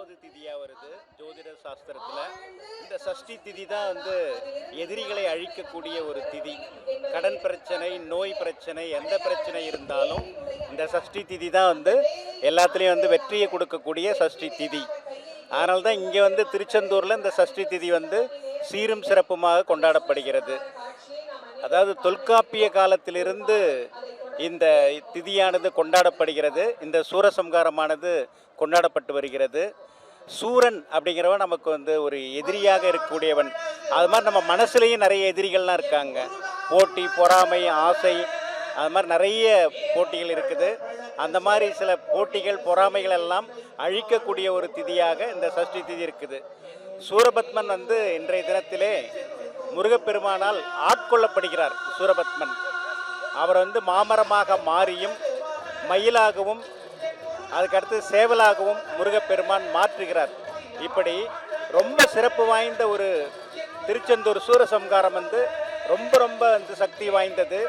6வது திதியாக வருது ஜோதிட சாஸ்திரத்தில். இந்த சஷ்டி திதி தான் வந்து எதிரிகளை அழிக்கக்கூடிய ஒரு திதி. கடன் பிரச்சனை, நோய் பிரச்சனை, எந்த பிரச்சனை இருந்தாலும் இந்த சஷ்டி திதி தான் வந்து எல்லாத்துலேயும் வந்து வெற்றியை கொடுக்கக்கூடிய சஷ்டி திதி. அதனால தான் இங்கே வந்து திருச்செந்தூரில் இந்த சஷ்டி திதி வந்து சீரும் சிறப்புமாக கொண்டாடப்படுகிறது. அதாவது தொல்காப்பிய காலத்திலிருந்து இந்த திதியானது கொண்டாடப்படுகிறது. இந்த சூரசம்காரமானது கொண்டாடப்பட்டு வருகிறது. சூரன் அப்படிங்கிறவன் நமக்கு வந்து ஒரு எதிரியாக இருக்கக்கூடியவன். அது மாதிரி நம்ம மனசுலேயும் நிறைய எதிரிகள்லாம் இருக்காங்க. போட்டி, பொறாமை, ஆசை, அது மாதிரி நிறைய போட்டிகள் இருக்குது. அந்த மாதிரி சில போட்டிகள், பொறாமைகள் எல்லாம் அழிக்கக்கூடிய ஒரு திதியாக இந்த சஷ்டி திதி இருக்குது. சூரபத்மன் வந்து இன்றைய தினத்திலே முருகப்பெருமானால் ஆட்கொள்ளப்படுகிறார். சூரபத்மன் அவர் வந்து மாமரமாக மாறியும் மயிலாகவும் அதுக்கடுத்து சேவலாகவும் முருகப்பெருமான் மாற்றுகிறார். இப்படி ரொம்ப சிறப்பு வாய்ந்த ஒரு திருச்செந்தூர் சூரசம்காரம் வந்து ரொம்ப ரொம்ப வந்து சக்தி வாய்ந்தது.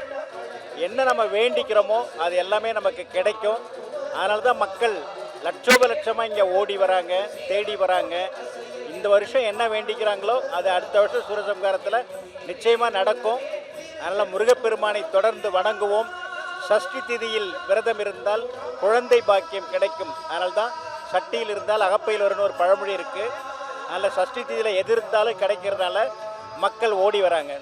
என்ன நம்ம வேண்டிக்கிறோமோ அது எல்லாமே நமக்கு கிடைக்கும். அதனால தான் மக்கள் லட்சோப லட்சமாக இங்கே ஓடி வராங்க, தேடி வராங்க. இந்த வருஷம் என்ன வேண்டிக்கிறாங்களோ அது அடுத்த வருஷம் சூரசம்காரத்தில் நிச்சயமாக நடக்கும். அதனால் முருகப்பெருமானை தொடர்ந்து வணங்குவோம். சஷ்டி திதியில் விரதம் இருந்தால் குழந்தை பாக்கியம் கிடைக்கும். அதனால தான் சட்டியில் இருந்தால் அகப்பையில் வரும்னு ஒரு பழமொழி இருக்குது. அதனால் சஷ்டி திதியில் எது இருந்தாலும் கிடைக்கிறதுனால மக்கள் ஓடி வராங்க.